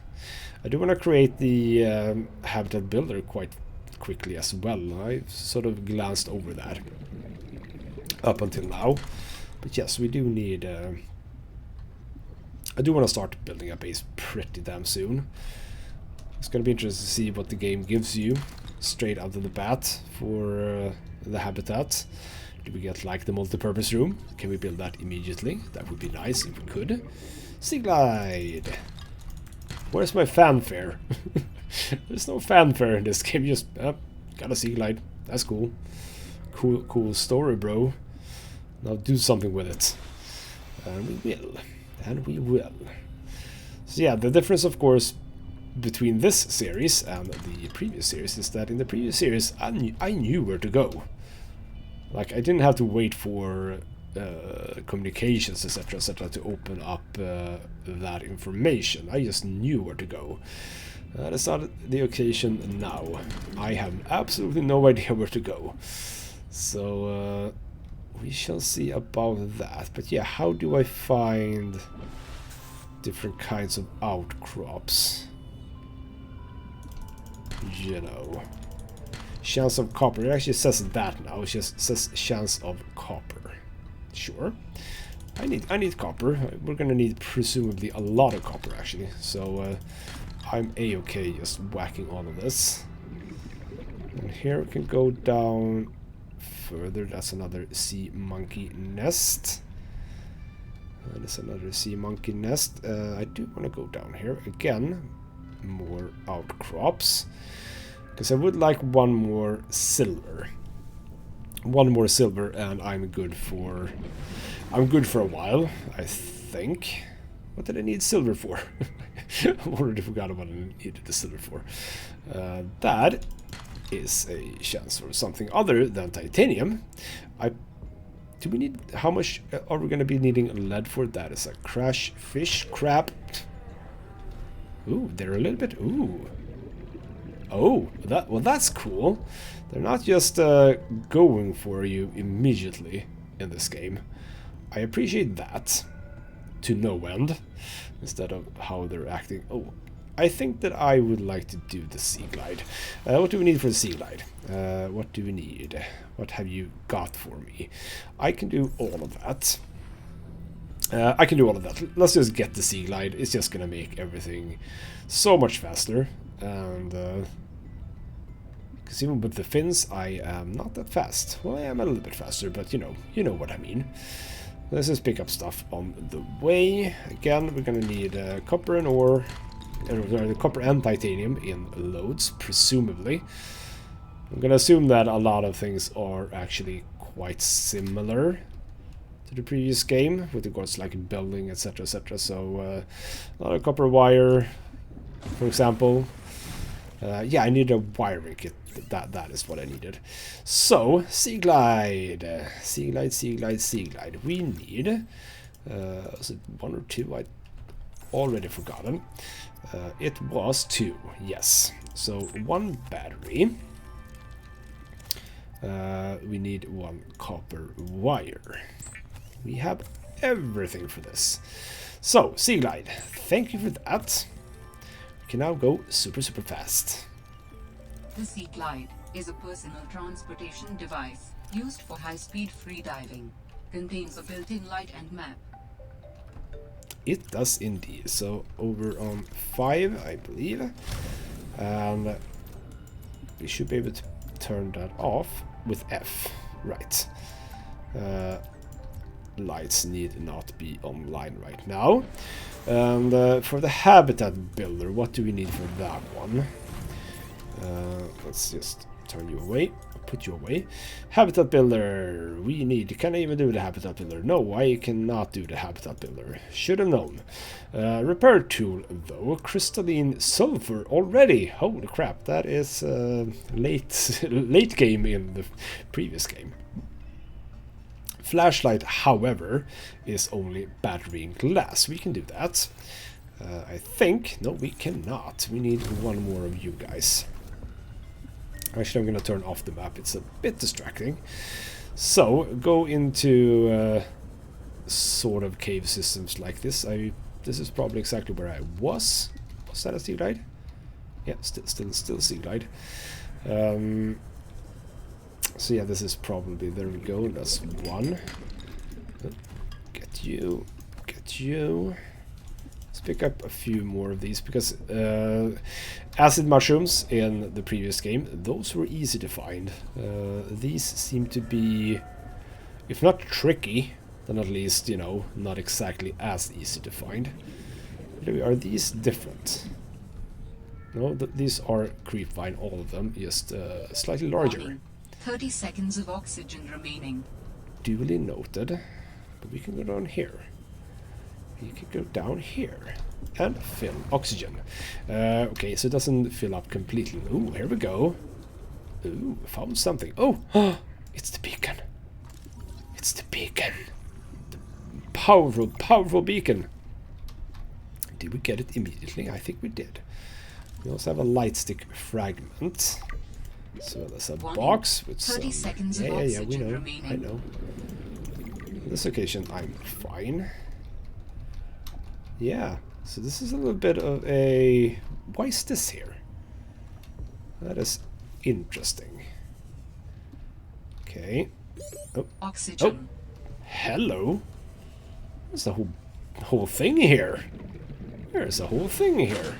I do want to create the habitat builder quite quickly as well. I've sort of glanced over that up until now, but yes, we do need I do want to start building a base pretty damn soon. It's going to be interesting to see what the game gives you straight out of the bat for the habitat. Do we get like the multi-purpose room? Can we build that immediately? That would be nice if we could. Sea glide. Where's my fanfare? There's no fanfare in this game. Just got a sea glide. That's cool. Cool story, bro. Now do something with it. And we will. And we will. So yeah, the difference, of course, between this series and the previous series is that in the previous series, I knew where to go. Like, I didn't have to wait for communications, etc., to open up that information. I just knew where to go. That's not the occasion now. I have absolutely no idea where to go. So... we shall see about that. But yeah, how do I find different kinds of outcrops? You know, chance of copper. It actually says that now. It just says chance of copper. Sure. I need copper. We're gonna need presumably a lot of copper actually. So I'm a-okay just whacking all of this. And here we can go down further. That's another sea monkey nest. That's another sea monkey nest. I do want to go down here again. More outcrops, because I would like one more silver. One more silver, and I'm good for a while, I think. What did I need silver for? I already forgot what I needed the silver for. That is a chance for something other than titanium. Do we need... How much are we going to be needing lead for? That is a crash fish crap. Ooh, they're a little bit... Ooh. Oh, well, that's cool. They're not just going for you immediately. in this game. I appreciate that to no end, instead of how they're acting. Oh, I think that I would like to do the sea glide. What do we need for the sea glide? What do we need? What have you got for me? I can do all of that. I can do all of that. Let's just get the sea glide. It's just gonna make everything so much faster. And because even with the fins, I am not that fast. Well, I am a little bit faster, but you know what I mean. Let's just pick up stuff on the way. Again, we're gonna need copper and ore, copper and titanium in loads, presumably. I'm gonna assume that a lot of things are actually quite similar to the previous game with regards to like building, etc, etc. So a lot of copper wire, for example. Yeah, I need a wiring kit. That is what I needed. So sea glide, sea glide, sea glide, sea glide. We need was it 1 or 2? I already forgotten. It was 2. Yes. So 1 battery. We need 1 copper wire. We have everything for this. So, sea glide. Thank you for that. We can now go super fast. The Sea Glide is a personal transportation device used for high-speed freediving. Contains a built-in light and map. It does indeed. So over on 5, I believe. And we should be able to turn that off with F. Right. Lights need not be online right now. And for the habitat builder, what do we need for that one? Let's just turn you away, put you away. Habitat builder, we need. Can I even do the habitat builder? No, I cannot do the habitat builder. Should have known. Repair tool, though. Crystalline sulfur already. Holy crap, that is late game in the previous game. Flashlight, however, is only battery and glass. We can do that. I think. No, we cannot. We need 1 more of you guys. Actually, I'm going to turn off the map. It's a bit distracting. So, go into sort of cave systems like this. This is probably exactly where I was. Was that a sea glide? Yeah, still sea glide. So yeah, this is probably, there we go, that's 1. Get you, get you. Let's pick up a few more of these, because acid mushrooms in the previous game, those were easy to find. These seem to be, if not tricky, then at least, you know, not exactly as easy to find. Are these different? No, these are creepvine, all of them, just slightly larger. Warning. 30 seconds of oxygen remaining. Duly noted. But we can go down here. We can go down here and fill oxygen. Okay, so it doesn't fill up completely. Ooh, here we go. Ooh, found something. Oh, it's the beacon. It's the beacon. The powerful beacon. Did we get it immediately? I think we did. We also have a light stick fragment. So there's a box with 30 seconds of yeah, we know. Remaining. I know. On this occasion, I'm fine. Yeah. So this is a little bit of a. Why is this here? That is interesting. Okay. Oh. Oxygen. Oh. Hello. There's the whole thing here. There's a whole thing here.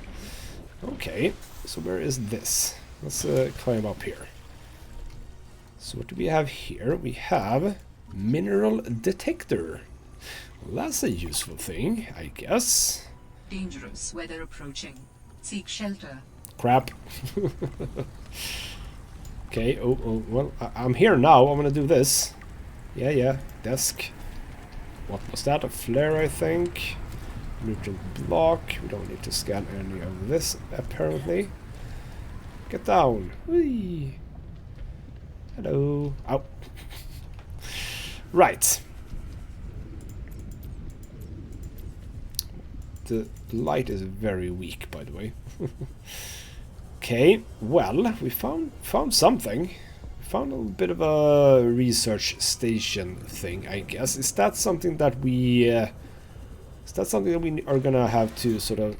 Okay. So where is this? Let's climb up here. So what do we have here? We have mineral detector. Well, that's a useful thing, I guess. Dangerous weather approaching. Seek shelter. Crap. Okay, oh, well, I'm here now. I'm gonna do this. Yeah, desk. What was that? A flare, I think. Nutrient block. We don't need to scan any of this, apparently. Get down. Whee. Hello. Ow. Right. The light is very weak, by the way. Okay, well, we found something. Found a little bit of a research station thing, I guess. Is that something that we are gonna have to sort of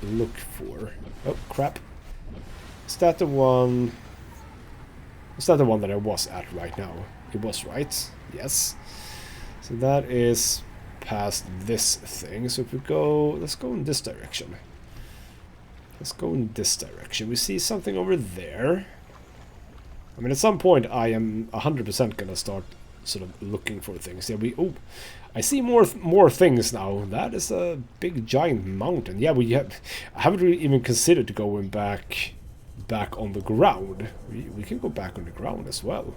look for? Oh crap! Is that the one? Is that the one that I was at right now? It was, right? Yes. So that is past this thing. So if we go, let's go in this direction. Let's go in this direction. We see something over there. I mean, at some point, I am 100% gonna start sort of looking for things. Yeah, oh, I see more things now. That is a big giant mountain. Yeah, I haven't really even considered going back on the ground. We can go back on the ground as well,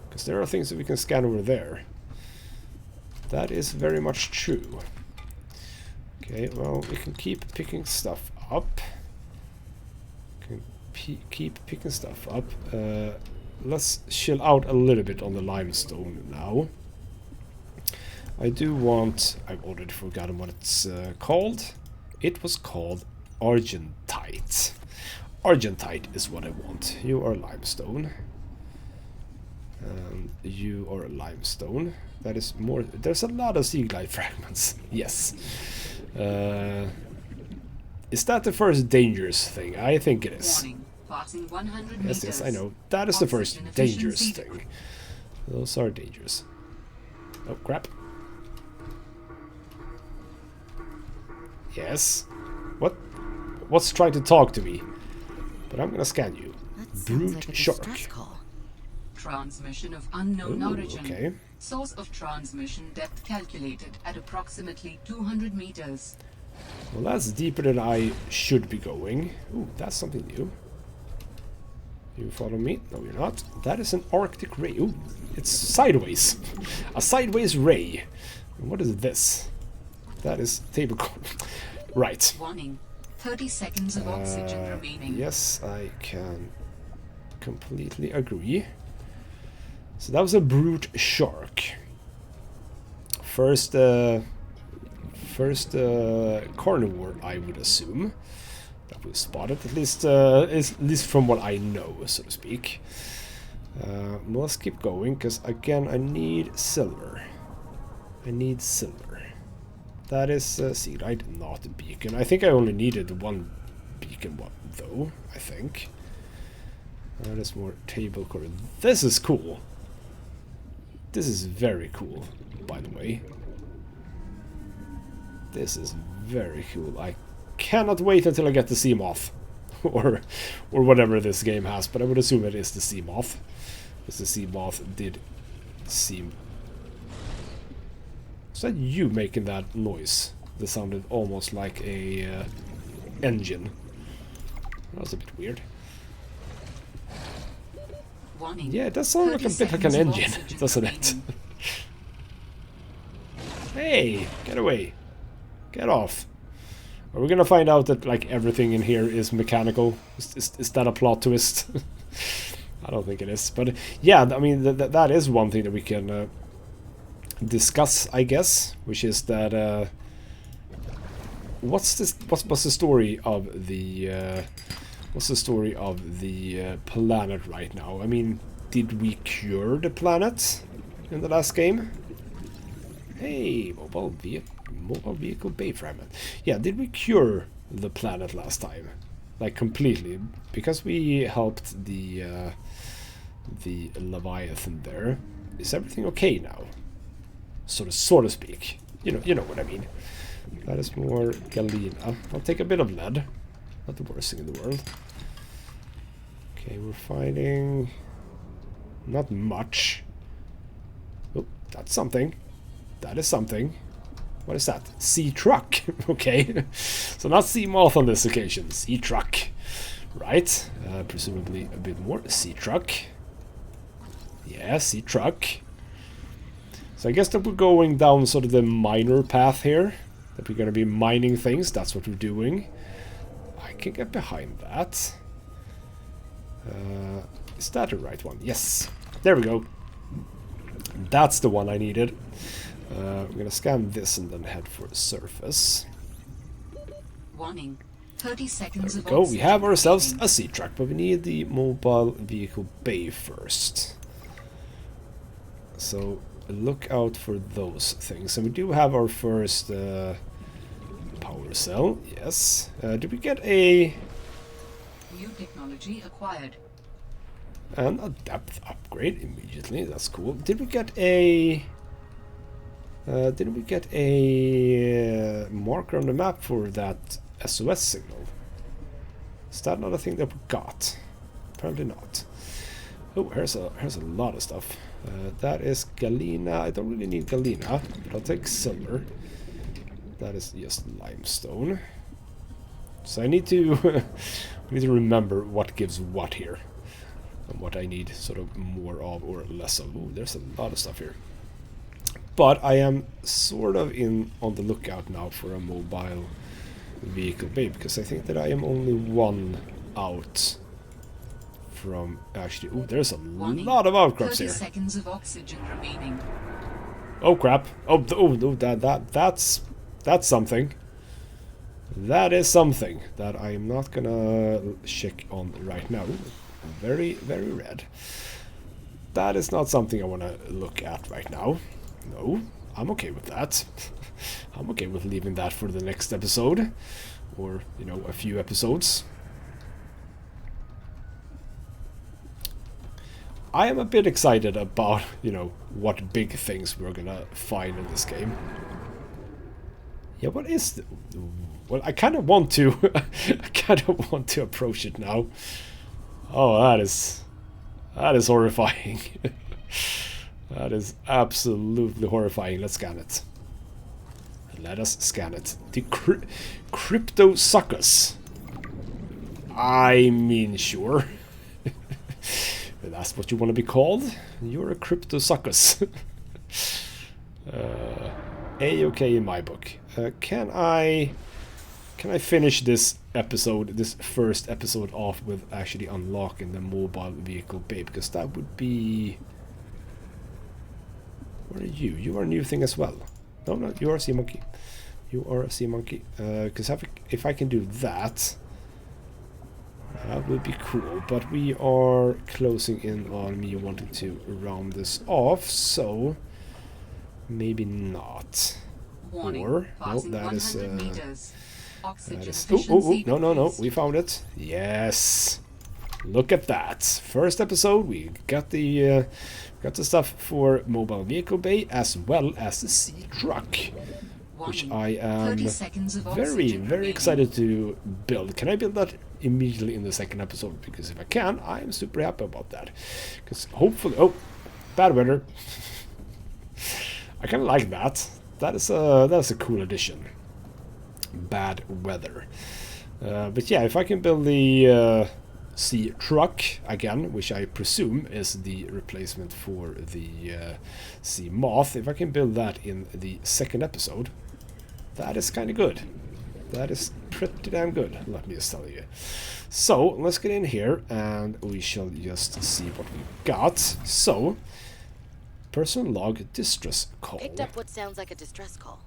because there are things that we can scan over there. That is very much true. Okay, well, we can keep picking stuff up. Keep picking stuff up. Let's chill out a little bit on the limestone now. I do want... I've already forgotten what it's called. It was called argentite. Argentite is what I want. You are limestone. You are limestone. That is more... There's a lot of sea glide fragments. Yes. Is that the first dangerous thing? I think it is. Warning. Passing 100 Yes, meters. yes, I know. That is the first Oxygen dangerous efficiency. thing. Those are dangerous. Oh, crap. Yes. What? What's trying to talk to me? But I'm gonna scan you. That sounds Brute like a shark. distress call. Transmission of unknown Ooh, origin. okay. Source of transmission depth calculated at approximately 200 meters. Well, that's deeper than I should be going. Ooh, that's something new. You follow me? No, you're not. That is an Arctic ray. Ooh, it's sideways. A sideways ray. And what is this? That is table cord. Right. Warning. 30 seconds of oxygen remaining. Yes, I can completely agree. So that was a brute shark. First carnivore, I would assume, that we spotted, at least from what I know, so to speak. Let's keep going, because again, I need silver. I need silver. That is sea light, not a beacon. I think I only needed one beacon one, though, I think. That is more table core. This is cool. This is very cool, by the way. This is very cool. I cannot wait until I get the sea moth. or whatever this game has, but I would assume it is the sea moth. Because the sea moth did seem... Is that you making that noise? That sounded almost like a engine. That was a bit weird. Warning. Yeah, it does sound like a bit like an engine, doesn't it? Hey, get away. Get off. Are we gonna find out that like everything in here is mechanical? Is that a plot twist? I don't think it is, but yeah, I mean that is one thing that we can discuss, I guess, which is that what's the story of the planet right now? I mean, did we cure the planet in the last game? Hey, mobile vehicle bay fragment. Yeah, did we cure the planet last time? Like completely, because we helped the Leviathan there. Is everything okay now? So to speak. You know what I mean. That is more galena. I'll take a bit of lead. Not the worst thing in the world. Okay, we're finding not much. Oh, that's something. That is something. What is that? Sea truck. Okay. So not sea moth on this occasion. Sea truck. Right. Presumably a bit more. Sea truck. Yeah, sea truck. So I guess that we're going down sort of the minor path here. That we're going to be mining things. That's what we're doing. I can get behind that. Is that the right one? Yes. There we go. That's the one I needed. I'm gonna scan this and then head for the surface. Warning. 30 seconds There we of go. We oxygen have ourselves remaining. a sea truck, but we need the mobile vehicle bay first. So look out for those things. And we do have our first power cell. Yes. Did we get a... New technology acquired. And a depth upgrade immediately. That's cool. Did we get a... didn't we get a marker on the map for that SOS signal? Is that not a thing that we got? Apparently not. Oh, here's a lot of stuff. That is galena. I don't really need galena, but I'll take silver. That is just limestone. So I need to I need to remember what gives what here, and what I need sort of more of or less of. Ooh, there's a lot of stuff here. But I am sort of on the lookout now for a mobile vehicle bay, because I think that I am only one out from actually... Oh, there's a lot of outcrops 30 here. seconds of oxygen remaining. Oh crap! That's something. That is something that I am not gonna check on right now. Ooh, very red. That is not something I want to look at right now. No, I'm okay with that. I'm okay with leaving that for the next episode, or you know, a few episodes. I am a bit excited about, you know, what big things we're gonna find in this game. Yeah, what is the... Well, I kind of want to... I kind of want to approach it now. Oh, that is horrifying. That is absolutely horrifying. Let's scan it. Let us scan it. The crypto suckers. I mean, sure. That's what you want to be called. You're a crypto suckers. A-okay in my book. Can I finish this episode, this first episode off with actually unlocking the mobile vehicle bay? Because that would be... Where are you? You are a new thing as well. No, you are a sea monkey. You are a sea monkey. Because if I can do that, that would be cool. But we are closing in on me wanting to round this off, so maybe not. Warning, Or no, passing that is 100 meters. Oxygen oh, efficiency no, decreased. we found it. Yes, look at that. First episode, we got the stuff for mobile vehicle bay as well as the sea truck, which I am 30 seconds of very oxygen remaining. excited to build. Can I build that immediately in the second episode? Because if I can, I am super happy about that. Because hopefully, oh, bad weather. I kind of like that. That's a cool addition. Bad weather. But yeah, if I can build the sea truck again, which I presume is the replacement for the sea moth, if I can build that in the second episode, that is kind of good. That is pretty damn good, let me just tell you. So let's get in here and we shall just see what we got. So, personal log distress call. Picked up what sounds like a distress call.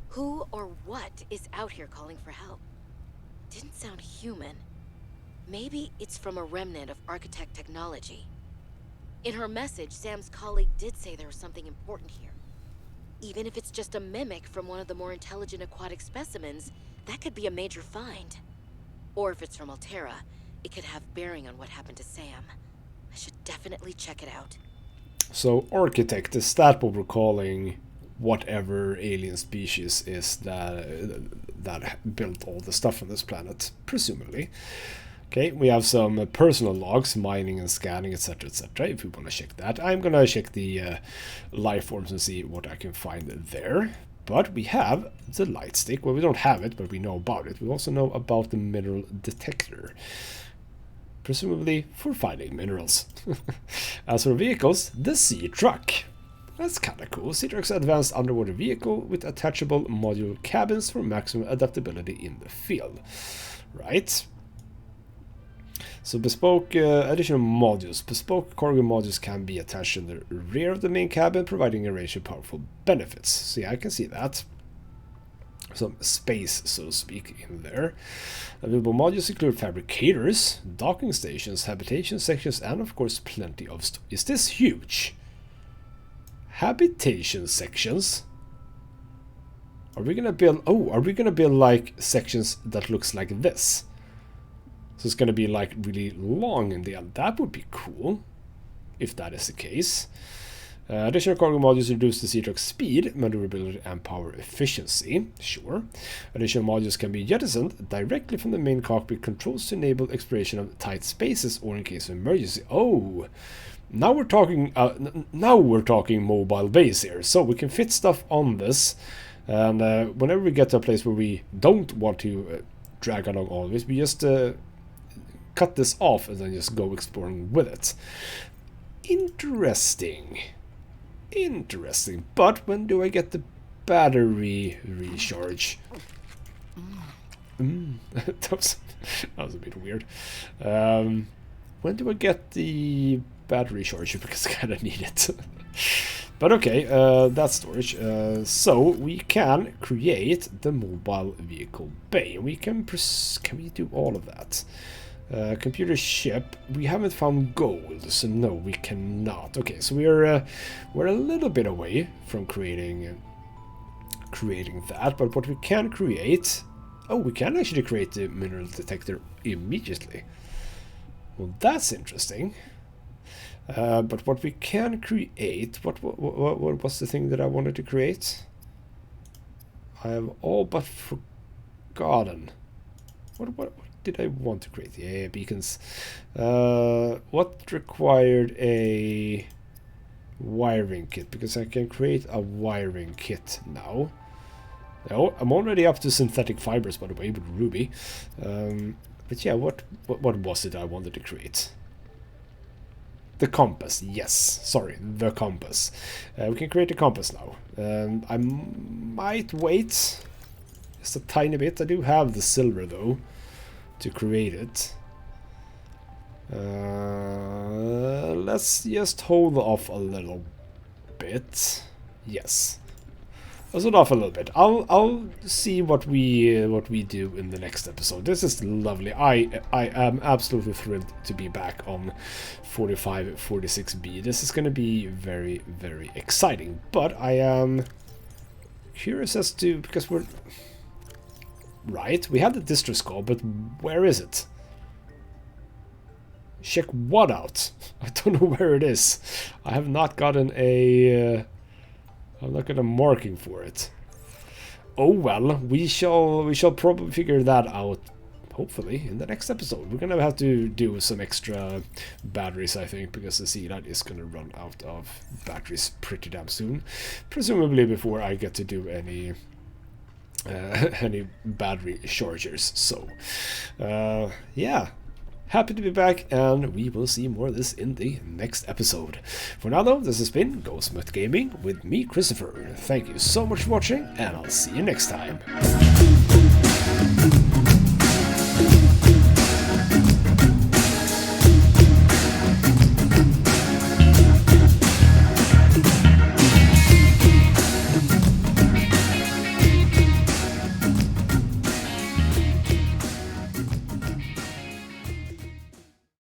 Who or what is out here calling for help? Didn't sound human. Maybe it's from a remnant of architect technology. In her message, Sam's colleague did say there was something important here. Even if it's just a mimic from one of the more intelligent aquatic specimens, that could be a major find. Or if it's from Altera, it could have bearing on what happened to Sam. I should definitely check it out. So, architect, is that what we're calling whatever alien species is that built all the stuff on this planet, presumably. Okay, we have some personal logs, mining and scanning, etc, etc, if we want to check that. I'm gonna check the life forms and see what I can find there. But we have the light stick. Well, we don't have it, but we know about it. We also know about the mineral detector, presumably for finding minerals. As for vehicles, the sea truck. That's kind of cool. Sea truck's advanced underwater vehicle with attachable module cabins for maximum adaptability in the field. Right. So bespoke additional modules. Bespoke cargo modules can be attached in the rear of the main cabin, providing a range of powerful benefits. So yeah, I can see that. some space, so to speak, in there. Available modules include fabricators, docking stations, habitation sections, and of course plenty of stuff. Is this huge? Habitation sections? Are we gonna build... Oh, are we gonna build like sections that looks like this? So it's gonna be like really long in the end. That would be cool, if that is the case. Additional cargo modules reduce the sea truck's speed, maneuverability, and power efficiency. Sure. Additional modules can be jettisoned directly from the main cockpit controls to enable exploration of tight spaces or in case of emergency. Oh, now we're talking. Now we're talking mobile base here, so we can fit stuff on this, and whenever we get to a place where we don't want to drag along all of this, we just cut this off and then just go exploring with it. Interesting. Interesting, but when do I get the battery recharge? That was a bit weird. When do I get the battery charger? Because I kind of need it. But okay, that's storage. So we can create the mobile vehicle bay. We can we do all of that? Computer ship. We haven't found gold, so no, we cannot. Okay, so we're a little bit away from creating that. But what we can create, oh, we can actually create the mineral detector immediately. Well, that's interesting. But what we can create, what's the thing that I wanted to create? I have all but forgotten. What did I want to create? Yeah, beacons. What required a wiring kit? Because I can create a wiring kit now. Oh, I'm already up to synthetic fibers, by the way, with Ruby. But yeah, what was it I wanted to create? The compass, yes. Sorry, the compass. We can create a compass now. I might wait just a tiny bit. I do have the silver, though, to create it. Let's just hold off a little bit. Yes, let's hold off a little bit. I'll see what we do in the next episode. This is lovely. I am absolutely thrilled to be back on 4546B. This is going to be very, very exciting. But I am curious as to, because we're right. We have the distress call, but where is it? Check what out? I don't know where it is. I have not gotten a. I'm not got a marking for it. Oh well, we shall probably figure that out. Hopefully in the next episode. We're gonna have to do some extra batteries, I think, because the sea light is gonna run out of batteries pretty damn soon. Presumably before I get to do any battery chargers. So yeah, happy to be back, and we will see more of this in the next episode. For now though, this has been GoSmith Gaming with me, Christopher. Thank you so much for watching, and I'll see you next time.